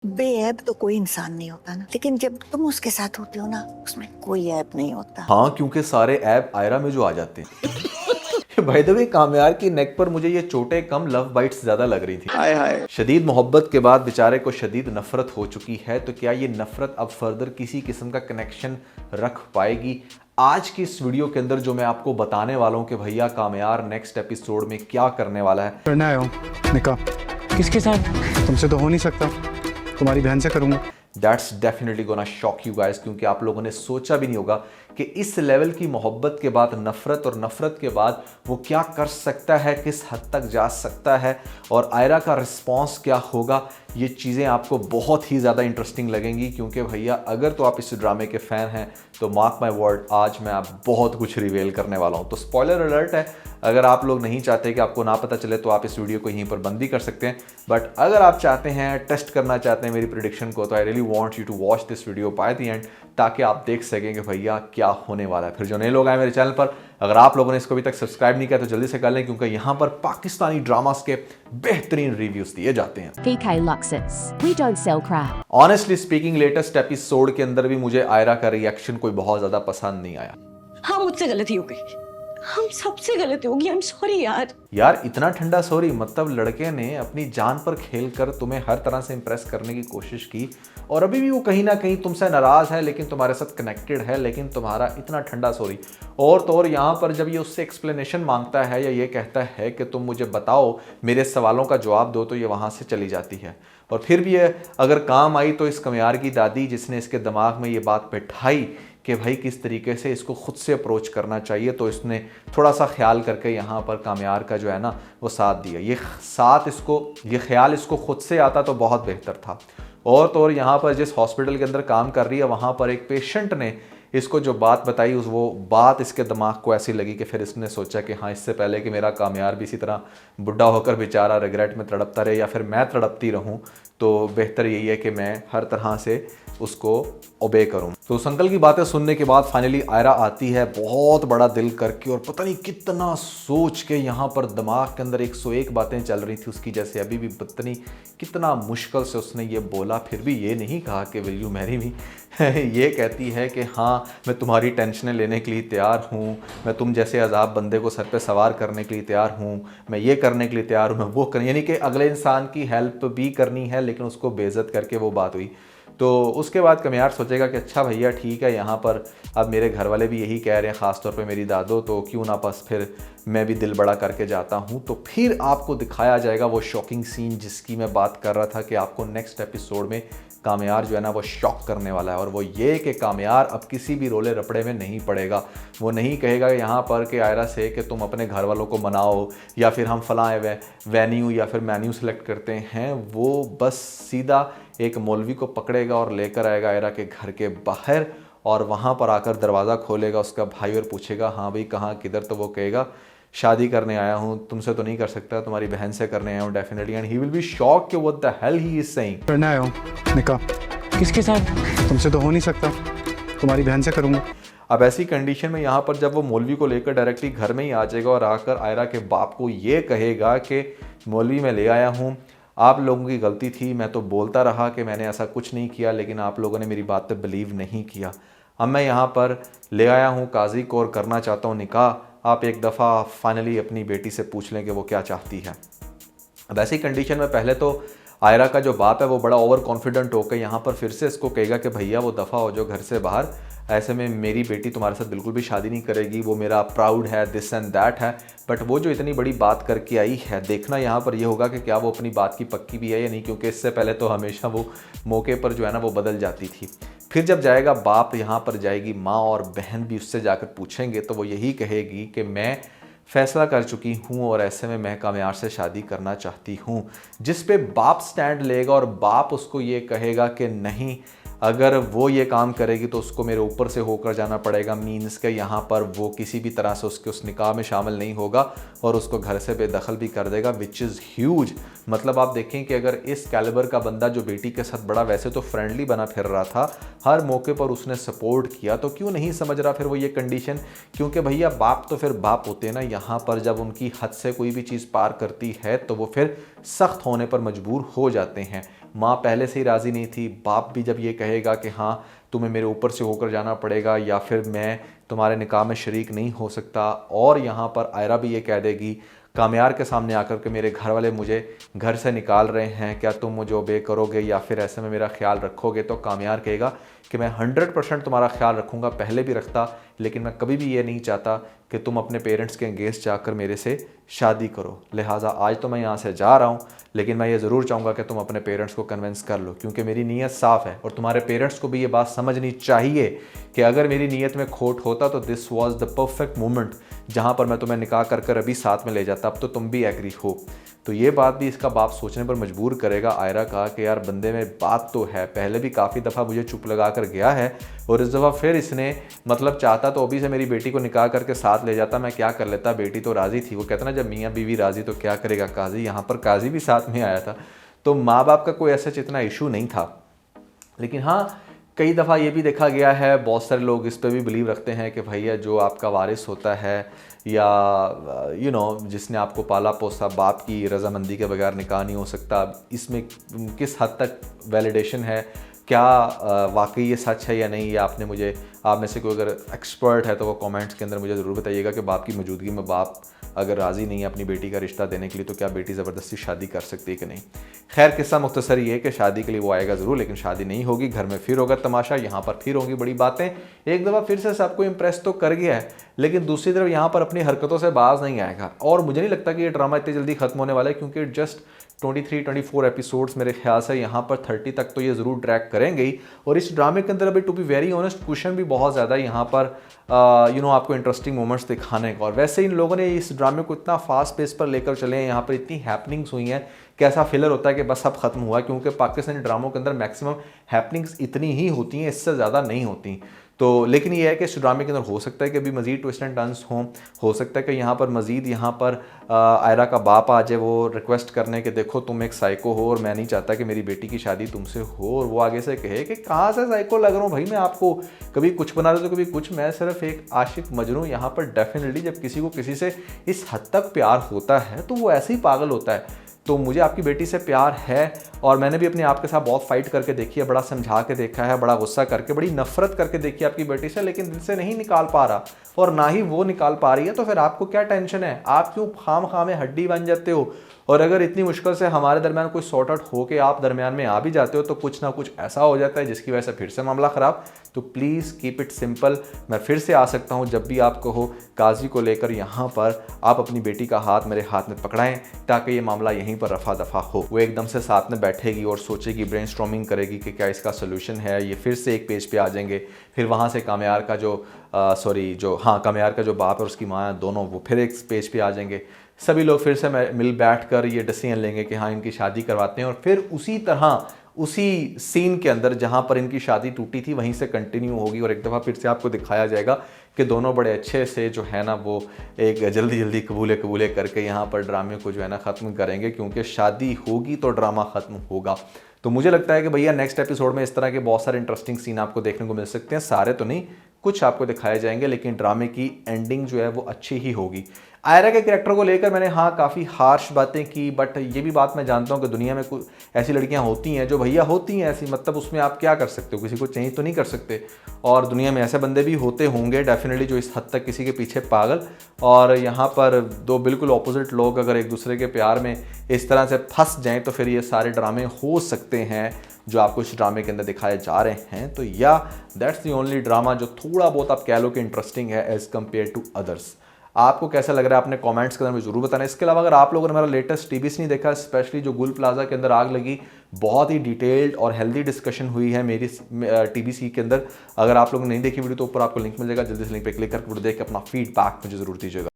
बेऐब तो कोई इंसान नहीं होता ना, लेकिन जब तुम उसके साथ होते हो ना, उसमें कोई ऐब नहीं होता। हाँ, क्योंकि सारे ऐप आयरा में जो आ जाते हैं। बाय द वे, कामयार की नेक पर मुझे ये चोटें कम लव बाइट्स ज्यादा लग रही थी। हाय हाय। शदीद मोहब्बत के बाद बेचारे को शदीद नफरत हो चुकी है, तो क्या ये नफरत अब फर्दर किसी किस्म का कनेक्शन रख पाएगी? आज की इस वीडियो के अंदर जो मैं आपको बताने वाला हूं कि भैया कामयार नेक्स्ट एपिसोड में क्या करने वाला है। करने आया हूँ निकाह। किसके साथ? तुमसे तो हो नहीं सकता, तुम्हारी बहन से करूंगा। That's definitely gonna shock you guys, क्योंकि आप लोगों ने सोचा भी नहीं होगा कि इस लेवल की मोहब्बत के बाद नफरत, और नफरत के बाद वो क्या कर सकता है, किस हद तक जा सकता है, और आयरा का रिस्पॉन्स क्या होगा। ये चीज़ें आपको बहुत ही ज़्यादा इंटरेस्टिंग लगेंगी, क्योंकि भैया अगर तो आप इस ड्रामे के फ़ैन हैं तो मार्क माई वर्ड, आज मैं आप बहुत कुछ रिवेल करने वाला हूँ। तो स्पॉइलर अलर्ट है, अगर आप लोग नहीं चाहते कि आपको ना पता चले तो आप इस वीडियो को यहीं पर बंद भी कर सकते हैं। बट अगर आप चाहते हैं, टेस्ट करना चाहते हैं मेरी प्रेडिक्शन को, तो I really want you to watch this video by the end, ताकि आप देख सकें कि भैया क्या होने वाला है। फिर जो नए लोग आए मेरे चैनल पर, अगर आप लोगों ने इसको अभी तक सब्सक्राइब नहीं किया तो जल्दी से कर लें, क्योंकि यहाँ पर पाकिस्तानी ड्रामास के बेहतरीन रिव्यूज दिए जाते हैं। PK Luxus. We don't sell crap. Honestly speaking, latest episode के अंदर भी मुझे आयरा का रिएक्शन कोई बहुत ज्यादा पसंद नहीं आया। हाँ, मुझसे गलती हो गई, हम सबसे गलती होगी। आई एम सॉरी यार इतना ठंडा सॉरी, मतलब लड़के ने अपनी जान पर खेलकर तुम्हें हर तरह से इंप्रेस करने की कोशिश की, और अभी भी वो कहीं ना कहीं तुमसे नाराज है, लेकिन तुम्हारे साथ कनेक्टेड है, लेकिन तुम्हारा इतना ठंडा सॉरी। और तो और यहाँ पर जब ये उससे एक्सप्लेनेशन मांगता है या ये कहता है कि तुम मुझे बताओ, मेरे सवालों का जवाब दो, तो ये वहाँ से चली जाती है। और फिर भी ये अगर काम आई तो इस कमियार की दादी, जिसने इसके दिमाग में ये बात बैठाई कि भाई किस तरीके से इसको खुद से अप्रोच करना चाहिए, तो इसने थोड़ा सा ख्याल करके यहाँ पर कामयार का जो है ना वो साथ दिया। ये ख्याल इसको खुद से आता तो बहुत बेहतर था। और तो और यहाँ पर जिस हॉस्पिटल के अंदर काम कर रही है, वहाँ पर एक पेशेंट ने इसको जो बात बताई, वो बात इसके दिमाग को ऐसी लगी कि फिर इसने सोचा कि हाँ, इससे पहले कि मेरा कामयार भी इसी तरह बुढ़ा होकर बेचारा रिग्रेट में तड़पता रहे, या फिर मैं तड़पती रहूँ, तो बेहतर यही है कि मैं हर तरह से उसको ओबे करूं। तो उस अंकल की बातें सुनने के बाद फाइनली आयरा आती है, बहुत बड़ा दिल करके, और पता नहीं कितना सोच के यहाँ पर दिमाग के अंदर 101 बातें चल रही थी उसकी, जैसे अभी भी पता नहीं कितना मुश्किल से उसने ये बोला, फिर भी ये नहीं कहा कि विल यू मैरी मी। ये कहती है कि हाँ, मैं तुम्हारी टेंशनें लेने के लिए तैयार हूँ, मैं तुम जैसे अजाब बंदे को सर पे सवार करने के लिए तैयार हूँ, मैं ये करने के लिए तैयार हूँ, मैं वो करने, यानी कि अगले इंसान की हेल्प भी करनी है, लेकिन उसको बेइज्जत करके वो बात हुई। तो उसके बाद कमियार सोचेगा कि अच्छा भैया ठीक है, यहाँ पर अब मेरे घर वाले भी यही कह रहे हैं, ख़ासतौर पे मेरी दादो, तो क्यों ना बस फिर मैं भी दिल बड़ा करके जाता हूँ। तो फिर आपको दिखाया जाएगा वो शॉकिंग सीन जिसकी मैं बात कर रहा था कि आपको नेक्स्ट एपिसोड में कामयार जो है ना वो शॉक करने वाला है। और वो ये कि कामयार अब किसी भी रोले रपड़े में नहीं पड़ेगा। वो नहीं कहेगा यहाँ पर कि आयरा से कि तुम अपने घर वालों को मनाओ, या फिर हम फलां वेन्यू या फिर मेन्यू सेलेक्ट करते हैं। वो बस सीधा एक मौलवी को पकड़ेगा और लेकर आएगा आयरा के घर के बाहर, और वहाँ पर आकर दरवाज़ा खोलेगा उसका भाई और पूछेगा हाँ भाई कहाँ किधर, तो वो कहेगा शादी करने आया हूँ, तुमसे तो नहीं कर सकता, तुम्हारी बहन से करने आया हूँ definitely. And he will be shock कि what the hell he is saying. करने आया हूँ निकाह। किसके साथ? तुमसे तो हो नहीं सकता, तुम्हारी बहन से करूंगा। अब ऐसी कंडीशन में यहाँ पर जब वो मौलवी को लेकर डायरेक्टली घर में ही आ जाएगा और आकर आयरा के बाप को ये कहेगा कि मौलवी मैं ले आया हूँ, आप लोगों की गलती थी, मैं तो बोलता रहा कि मैंने ऐसा कुछ नहीं किया, लेकिन आप लोगों ने मेरी बात पे बिलीव नहीं किया। अब मैं यहाँ पर ले आया हूँ काजी को और करना चाहता हूँ निकाह। आप एक दफ़ा फाइनली अपनी बेटी से पूछ लें कि वो क्या चाहती है। अब ऐसी कंडीशन में पहले तो आयरा का जो बाप है वो बड़ा ओवर कॉन्फिडेंट होकर यहाँ पर फिर से इसको कहेगा कि भैया वो दफ़ा हो जो घर से बाहर, ऐसे में मेरी बेटी तुम्हारे साथ बिल्कुल भी शादी नहीं करेगी, वो मेरा प्राउड है, दिस एंड दैट है। बट वो जो इतनी बड़ी बात करके आई है, देखना यहाँ पर ये होगा कि क्या वो अपनी बात की पक्की भी है या नहीं, क्योंकि इससे पहले तो हमेशा वो मौके पर जो है ना वो बदल जाती थी। फिर जब जाएगा बाप, यहाँ पर जाएगी माँ और बहन भी उससे जाकर पूछेंगे, तो वो यही कहेगी कि मैं फैसला कर चुकी हूँ और ऐसे में मैं कामयार से शादी करना चाहती हूँ। जिस पे बाप स्टैंड लेगा और बाप उसको ये कहेगा कि नहीं, अगर वो ये काम करेगी तो उसको मेरे ऊपर से होकर जाना पड़ेगा। मीन्स के यहाँ पर वो किसी भी तरह से उसके उस निकाह में शामिल नहीं होगा और उसको घर से बेदखल भी कर देगा, विच इज़ ह्यूज। मतलब आप देखें कि अगर इस कैलिबर का बंदा जो बेटी के साथ बड़ा वैसे तो फ्रेंडली बना फिर रहा था, हर मौके पर उसने सपोर्ट किया, तो क्यों नहीं समझ रहा फिर वो ये कंडीशन। क्योंकि भैया बाप तो फिर बाप होते हैं ना, यहाँ पर जब उनकी हद से कोई भी चीज़ पार करती है तो वो फिर सख्त होने पर मजबूर हो जाते हैं। माँ पहले से ही राज़ी नहीं थी, बाप भी जब ये कहेगा कि हाँ तुम्हें मेरे ऊपर से होकर जाना पड़ेगा या फिर मैं तुम्हारे निकाह में शरीक नहीं हो सकता, और यहाँ पर आयरा भी ये कह देगी कामयार के सामने आकर के मेरे घर वाले मुझे घर से निकाल रहे हैं, क्या तुम मुझे ओबे करोगे या फिर ऐसे में मेरा ख्याल रखोगे, तो कामयार कहेगा कि मैं 100% तुम्हारा ख्याल रखूँगा, पहले भी रखता, लेकिन मैं कभी भी ये नहीं चाहता कि तुम अपने पेरेंट्स के अगेंस्ट जाकर मेरे से शादी करो। लिहाजा आज तो मैं यहाँ से जा रहा हूँ, लेकिन मैं ये ज़रूर चाहूँगा कि तुम अपने पेरेंट्स को कन्विंस कर लो, क्योंकि मेरी नीयत साफ़ है और तुम्हारे पेरेंट्स को भी ये बात समझनी चाहिए कि अगर मेरी नीयत में खोट होता तो this was the perfect moment जहाँ पर मैं तुम्हें निकाह कर अभी साथ में ले जाता, अब तो तुम भी एग्री हो। तो ये बात भी इसका बाप सोचने पर मजबूर करेगा आयरा का कि यार बंदे में बात तो है, पहले भी काफ़ी दफ़ा मुझे चुप लगा कर गया है और इस दफ़ा फिर इसने मतलब चाहता तो अभी से मेरी बेटी को निकाह करके साथ ले जाता, मैं क्या कर लेता, बेटी तो राज़ी थी। वो कहता ना जब मियाँ बीवी राज़ी तो क्या करेगा काजी, यहाँ पर काजी भी साथ में आया था। तो माँ बाप का कोई ऐसा इतना इशू नहीं था। लेकिन हाँ, कई दफ़ा ये भी देखा गया है, बहुत सारे लोग इस पर भी बिलीव रखते हैं कि भैया जो आपका वारिस होता है या जिसने आपको पाला पोसा, बाप की रजामंदी के बगैर निकाह नहीं हो सकता। इसमें किस हद तक वैलिडेशन है, क्या वाकई ये सच है या नहीं, या आप में से कोई अगर एक्सपर्ट है तो वो कमेंट्स के अंदर मुझे ज़रूर बताइएगा कि बाप की मौजूदगी में बाप अगर राज़ी नहीं है अपनी बेटी का रिश्ता देने के लिए तो क्या बेटी ज़बरदस्ती शादी कर सकती है कि नहीं। खैर किस्सा मुख्तसर ये है कि शादी के लिए वो आएगा ज़रूर, लेकिन शादी नहीं होगी, घर में फिर होगा तमाशा, यहाँ पर फिर होंगी बड़ी बातें। एक दफ़ा फिर से सबको इम्प्रेस तो कर गया है, लेकिन दूसरी तरफ यहाँ पर अपनी हरकतों से बाज नहीं आएगा। और मुझे नहीं लगता कि ये ड्रामा इतनी जल्दी ख़त्म होने वाला है, क्योंकि जस्ट 23-24 एपिसोड्स मेरे ख्याल से यहाँ पर 30 तक तो ये ज़रूर ट्रैक करेंगे ही। और इस ड्रामे के अंदर अभी to be very honest question भी बहुत ज़्यादा है यहाँ पर आपको इंटरेस्टिंग मोमेंट्स दिखाने का। और वैसे इन लोगों ने इस ड्रामे को इतना फास्ट पेस पर लेकर चले हैं, यहाँ पर इतनी हैपनिंग्स हुई हैं, कैसा फिलर होता है कि बस अब ख़त्म हुआ, क्योंकि पाकिस्तानी ड्रामों के अंदर मैक्सिमम हैपनिंग्स इतनी ही होती हैं, इससे ज़्यादा नहीं होती। तो लेकिन ये है कि इस ड्रामे के अंदर हो सकता है कि अभी मज़ीद ट्विस्ट एंड टर्न्स हों, हो सकता है कि यहाँ पर मज़ीद आयरा का बाप आ जाए वो रिक्वेस्ट करने के देखो तुम एक साइको हो और मैं नहीं चाहता कि मेरी बेटी की शादी तुमसे हो, और वो आगे से कहे कि कहाँ से साइको लग रहा हूँ भाई मैं आपको, कभी कुछ बना दो तो कभी कुछ, मैं सिर्फ एक आशिक मजनू। यहाँ पर डेफिनेटली जब किसी को किसी से इस हद तक प्यार होता है तो वो ऐसे ही पागल होता है। तो मुझे आपकी बेटी से प्यार है और मैंने भी अपने आप के साथ बहुत फाइट करके देखी है, बड़ा समझा के देखा है, बड़ा गुस्सा करके, बड़ी नफरत करके देखी है आपकी बेटी से, लेकिन दिल से नहीं निकाल पा रहा और ना ही वो निकाल पा रही है। तो फिर आपको क्या टेंशन है, आप क्यों खाम में हड्डी बन जाते हो? और अगर इतनी मुश्किल से हमारे दरमियान कोई सॉर्ट आउट हो के आप दरमियान में आ भी जाते हो तो कुछ ना कुछ ऐसा हो जाता है जिसकी वजह से फिर से मामला ख़राब। तो प्लीज़ कीप इट सिंपल। मैं फिर से आ सकता हूँ जब भी आप कहो, काजी को लेकर यहाँ पर आप अपनी बेटी का हाथ मेरे हाथ में पकड़ाएं ताकि ये मामला यहीं पर रफा दफा हो। वो एकदम से साथ में बैठेगी और सोचेगी, ब्रेनस्टॉर्मिंग करेगी कि क्या इसका सोल्यूशन है। ये फिर से एक पेज पे आ जाएंगे, फिर वहाँ से कामयार का जो बाप और उसकी माँ दोनों वो फिर एक पेज पे आ जाएंगे। सभी लोग फिर से मिल बैठ कर ये डिसीजन लेंगे कि हाँ इनकी शादी करवाते हैं, और फिर उसी तरह उसी सीन के अंदर जहाँ पर इनकी शादी टूटी थी वहीं से कंटिन्यू होगी और एक दफ़ा फिर से आपको दिखाया जाएगा कि दोनों बड़े अच्छे से जो है ना वो एक जल्दी जल्दी कबूले करके यहाँ पर ड्रामे को जो है ना ख़त्म करेंगे, क्योंकि शादी होगी तो ड्रामा ख़त्म होगा। तो मुझे लगता है कि भैया नेक्स्ट एपिसोड में इस तरह के बहुत सारे इंटरेस्टिंग सीन आपको देखने को मिल सकते हैं, सारे तो नहीं, कुछ आपको दिखाए जाएंगे, लेकिन ड्रामे की एंडिंग जो है वो अच्छी ही होगी। आयरा के कैरेक्टर को लेकर मैंने काफ़ी हार्श बातें की, बट ये भी बात मैं जानता हूँ कि दुनिया में कुछ ऐसी लड़कियाँ होती हैं जो भैया होती हैं ऐसी, मतलब उसमें आप क्या कर सकते हो, किसी को चेंज तो नहीं कर सकते। और दुनिया में ऐसे बंदे भी होते होंगे डेफिनेटली जो इस हद तक किसी के पीछे पागल, और यहाँ पर दो बिल्कुल ऑपोजिट लोग अगर एक दूसरे के प्यार में इस तरह से फंस जाएँ तो फिर ये सारे ड्रामे हो सकते हैं जो आपको इस ड्रामे के अंदर दिखाए जा रहे हैं। तो या दैट्स द ओनली ड्रामा जो थोड़ा बहुत आप कह लो कि इंटरेस्टिंग है एज़ कम्पेयर टू अदर्स। आपको कैसा लग रहा है आपने कमेंट्स के अंदर में ज़रूर बताना। इसके अलावा अगर आप लोगों ने मेरा लेटेस्ट टीबीसी नहीं देखा, स्पेशली जो गुल प्लाजा के अंदर आग लगी, बहुत ही डिटेल्ड और हेल्दी डिस्कशन हुई है मेरी टीबीसी के अंदर। अगर आप लोगों ने नहीं देखी वीडियो तो ऊपर आपको लिंक मिल जाएगा, जल्दी से लिंक पे क्लिक करके वीडियो देख के अपना फीडबैक मुझे ज़रूर दीजिएगा।